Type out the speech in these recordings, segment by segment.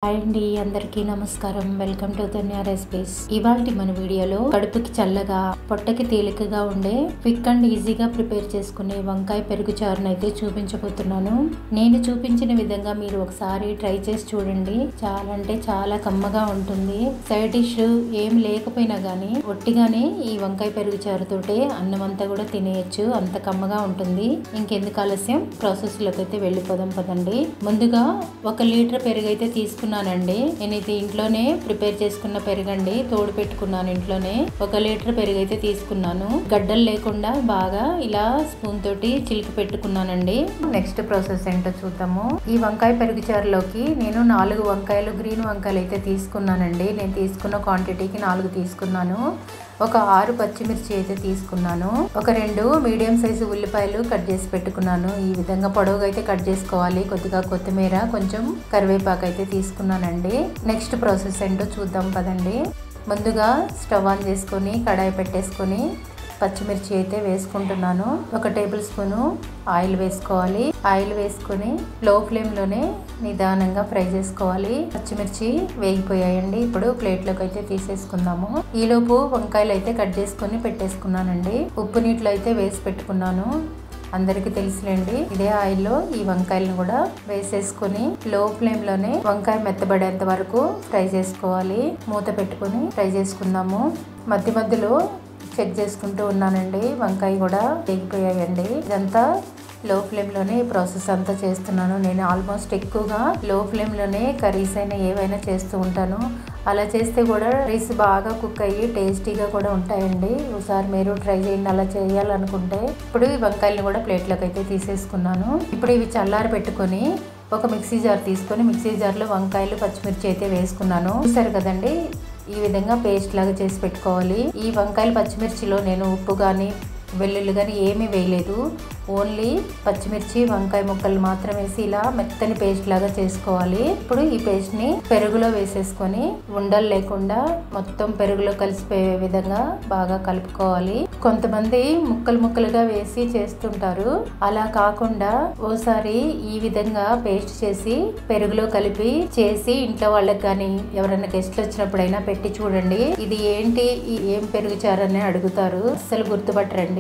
Hi అండి, అందరికీ నమస్కారం. Welcome to Dhanya recipes. ఇవాల్టి మన వీడియోలో కడుపుకి చల్లగా, పొట్టకి తేలికగా ఉండే క్విక్ అండ్ ఈజీగా ప్రిపేర్ చేసుకునే వంకాయ పెరుగు చారును అయితే చూపించబోతున్నాను. నేను చూపించిన విధంగా మీరు ఒకసారి ట్రై చేసి చూడండి. చాలా అంటే చాలా కమ్మగా ఉంటుంది. సైడ్ డిష్ ఏం లేకపోయినా గానీ ఒట్టిగానే ఈ వంకాయ పెరుగు చారుతోటే అన్నం అంతా కూడా తినేయచ్చు. అంత కమ్మగా ఉంటుంది. ఇంకెందుకు ఆలస్యం, ప్రాసెస్ లోకి అయితే వెళ్ళిపోదాం పదండి. ముందుగా 1 లీటర్ పెరుగు అయితే తీసుకున్నానండి. నేను ఇది ఇంట్లోనే ప్రిపేర్ చేసుకున్న పెరుగండి, తోడు పెట్టుకున్నాను ఇంట్లోనే. 1 లీటర్ పెరుగు అయితే తీసుకున్నాను. గడ్డలు లేకుండా బాగా ఇలా స్పూన్ తోటి చిలికి పెట్టుకున్నానండి. నెక్స్ట్ ప్రాసెస్ ఏంటో చూద్దాము. ఈ వంకాయ పెరుగు చారులోకి నేను 4 వంకాయలు, గ్రీన్ వంకాయలు అయితే తీసుకున్నానండి. నేను తీసుకున్న క్వాంటిటీకి 4 తీసుకున్నాను. ఒక 6 పచ్చిమిర్చి అయితే తీసుకున్నాను. ఒక 2 మీడియం సైజు ఉల్లిపాయలు కట్ చేసి పెట్టుకున్నాను. ఈ విధంగా పొడవుగా అయితే కట్ చేసుకోవాలి. కొద్దిగా కొత్తిమీర, కొంచెం కరివేపాకు అయితే తీసుకున్నానండి. నెక్స్ట్ ప్రాసెస్ ఏంటో చూద్దాం పదండి. ముందుగా స్టవ్ ఆన్ చేసుకొని కడాయి పెట్టేసుకొని పచ్చిమిర్చి అయితే వేసుకుంటున్నాను. 1 టేబుల్ స్పూను ఆయిల్ వేసుకోవాలి. ఆయిల్ వేసుకొని లో ఫ్లేమ్ లోనే నిదానంగా ఫ్రై చేసుకోవాలి. పచ్చిమిర్చి వేగిపోయాయండి. ఇప్పుడు ప్లేట్లోకి అయితే తీసేసుకుందాము. ఈలోపు వంకాయలు అయితే కట్ చేసుకొని పెట్టేసుకున్నానండి. ఉప్పు నీటిలో అయితే వేసి పెట్టుకున్నాను. అందరికి తెలుసులేండి. ఇదే ఆయిల్లో ఈ వంకాయలను కూడా వేసేసుకొని లో ఫ్లేమ్ లోనే వంకాయ మెత్తబడేంత వరకు ఫ్రై చేసుకోవాలి. మూత పెట్టుకొని ఫ్రై చేసుకుందాము. మధ్య మధ్యలో చెక్ చేసుకుంటూ ఉన్నానండి. వంకాయ కూడా వేగిపోయాయండి. ఇదంతా లో ఫ్లేమ్ లోనే ఈ ప్రాసెస్ అంతా చేస్తున్నాను. నేను ఆల్మోస్ట్ ఎక్కువగా లో ఫ్లేమ్ లోనే కర్రీస్ అయినా ఏవైనా చేస్తూ ఉంటాను. అలా చేస్తే కూడా కర్రీస్ బాగా కుక్ అయ్యి టేస్టీగా కూడా ఉంటాయండి. ఒకసారి మీరు ట్రై చేయండి అలా చేయాలనుకుంటే. ఇప్పుడు ఈ వంకాయలను కూడా ప్లేట్లోకి అయితే తీసేసుకున్నాను. ఇప్పుడు ఇవి చల్లారి పెట్టుకొని ఒక మిక్సీ జార్ తీసుకొని మిక్సీ జార్లో వంకాయలు, పచ్చిమిర్చి అయితే వేసుకున్నాను. చూసారు కదండి, ఈ విధంగా పేస్ట్ లాగా చేసి పెట్టుకోవాలి. ఈ వంకాయలు, పచ్చిమిర్చిలో నేను ఉప్పు కానీ వెల్లుల్లి కానీ ఏమీ వేయలేదు. ఓన్లీ పచ్చిమిర్చి, వంకాయ ముక్కలు మాత్రం వేసి ఇలా మెత్తని పేస్ట్ లాగా చేసుకోవాలి. ఇప్పుడు ఈ పేస్ట్ ని పెరుగులో వేసేసుకొని ఉండలు లేకుండా మొత్తం పెరుగులో కలిసిపోయే విధంగా బాగా కలుపుకోవాలి. కొంతమంది ముక్కలు ముక్కలుగా వేసి చేస్తుంటారు. అలా కాకుండా ఓసారి ఈ విధంగా పేస్ట్ చేసి పెరుగులో కలిపి చేసి ఇంట్లో వాళ్ళకి కానీ ఎవరైనా గెస్ట్లు వచ్చినప్పుడైనా పెట్టి చూడండి. ఇది ఏంటి, ఏం పెరుగు చారని అడుగుతారు. అస్సలు గుర్తుపట్టరండి.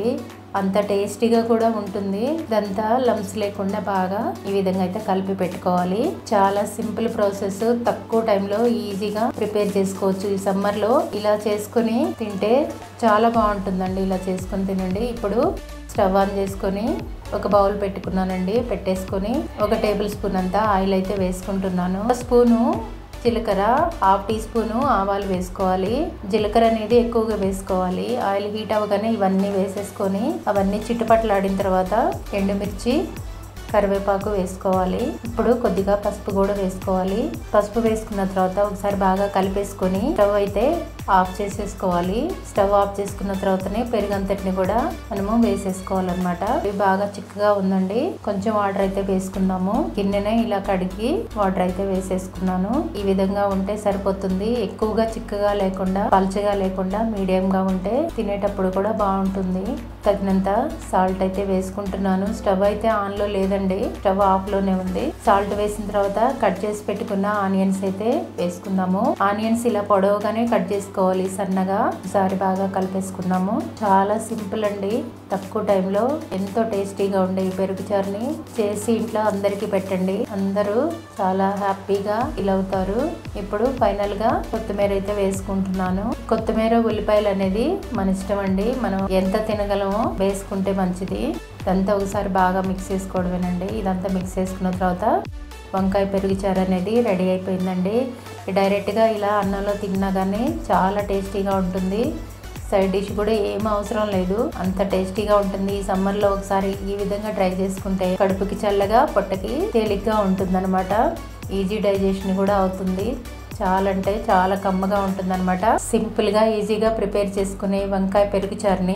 అంత టేస్టీగా కూడా ఉంటుంది. ఇదంతా లంప్స్ లేకుండా బాగా ఈ విధంగా అయితే కలిపి పెట్టుకోవాలి. చాలా సింపుల్ ప్రాసెస్. తక్కువ టైంలో ఈజీగా ప్రిపేర్ చేసుకోవచ్చు. ఈ సమ్మర్ లో ఇలా చేసుకుని తింటే చాలా బాగుంటుందండి. ఇలా చేసుకుని తినండి. ఇప్పుడు స్టవ్ ఆన్ చేసుకొని ఒక బౌల్ పెట్టుకున్నానండి. పెట్టేసుకొని 1 టేబుల్ స్పూన్ అంతా ఆయిల్ అయితే వేసుకుంటున్నాను. 1 స్పూను జీలకర్ర, 1/2 టీ స్పూను ఆవాలు వేసుకోవాలి. జీలకర్ర అనేది ఎక్కువగా వేసుకోవాలి. ఆయిల్ హీట్ అవ్వగానే ఇవన్నీ వేసేసుకొని అవన్నీ చిట్టుపట్లాడిన తర్వాత ఎండుమిర్చి, కరివేపాకు వేసుకోవాలి. ఇప్పుడు కొద్దిగా పసుపు కూడా వేసుకోవాలి. పసుపు వేసుకున్న తర్వాత ఒకసారి బాగా కలిపేసుకొని స్టవ్ అయితే ఆఫ్ చేసేసుకోవాలి. స్టవ్ ఆఫ్ చేసుకున్న తర్వాతనే పెరుగంతటిని కూడా మనము వేసేసుకోవాలన్నమాట. ఇవి బాగా చిక్కగా ఉందండి. కొంచెం వాటర్ అయితే వేసుకుందాము. గిన్నెనే ఇలా కడిగి వాటర్ అయితే వేసేసుకున్నాను. ఈ విధంగా ఉంటే సరిపోతుంది. ఎక్కువగా చిక్కగా లేకుండా, పల్చగా లేకుండా మీడియం గా ఉంటే తినేటప్పుడు కూడా బాగుంటుంది. తగినంత సాల్ట్ అయితే వేసుకుంటున్నాను. స్టవ్ అయితే ఆన్ లో లేదండి, స్టవ్ ఆఫ్ లోనే ఉంది. సాల్ట్ వేసిన తర్వాత కట్ చేసి పెట్టుకున్న ఆనియన్స్ అయితే వేసుకుందాము. ఆనియన్స్ ఇలా పొడవుగానే కట్ చేసుకోవాలి, సన్నగా. ఒకసారి బాగా కలిపేసుకున్నాము. చాలా సింపుల్ అండి. తక్కువ టైంలో ఎంతో టేస్టీగా ఉండే ఈ పెరుగు చారుని చేసి ఇంట్లో అందరికి పెట్టండి. అందరూ చాలా హ్యాపీగా ఫీల్ అవుతారు. ఇప్పుడు ఫైనల్ గా కొత్తిమీర అయితే వేసుకుంటున్నాను. కొత్తిమీర, ఉల్లిపాయలు అనేది మన ఇష్టం అండి. మనం ఎంత తినగలమో వేసుకుంటే మంచిది. ఇదంతా ఒకసారి బాగా మిక్స్ చేసుకోవడమేనండి. ఇదంతా మిక్స్ చేసుకున్న తర్వాత వంకాయ పెరుగు చారు అనేది రెడీ అయిపోయిందండి. డైరెక్ట్గా ఇలా అన్నంలో తిన్నా కానీ చాలా టేస్టీగా ఉంటుంది. సైడ్ డిష్ కూడా ఏం అవసరం లేదు, అంత టేస్టీగా ఉంటుంది. ఈ సమ్మర్లో ఒకసారి ఈ విధంగా ట్రై చేసుకుంటే కడుపుకి చల్లగా, పొట్టకి తేలిగ్గా ఉంటుందన్నమాట. ఈజీ డైజెషన్ కూడా అవుతుంది. చాలా అంటే చాలా కమ్మగా ఉంటుందన్నమాట. సింపుల్గా ఈజీగా ప్రిపేర్ చేసుకునే వంకాయ పెరుగు చారుని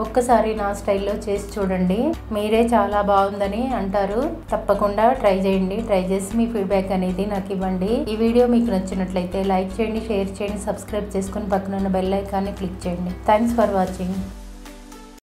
ఒక్కసారి నా స్టైల్లో చేసి చూడండి. మీరే చాలా బాగుందని అంటారు. తప్పకుండా ట్రై చేయండి. ట్రై చేసి మీ ఫీడ్బ్యాక్ అనేది నాకు ఇవ్వండి. ఈ వీడియో మీకు నచ్చినట్లయితే లైక్ చేయండి, షేర్ చేయండి, సబ్స్క్రైబ్ చేసుకుని పక్కన ఉన్న బెల్ ఐకాన్ని క్లిక్ చేయండి. Thanks for watching.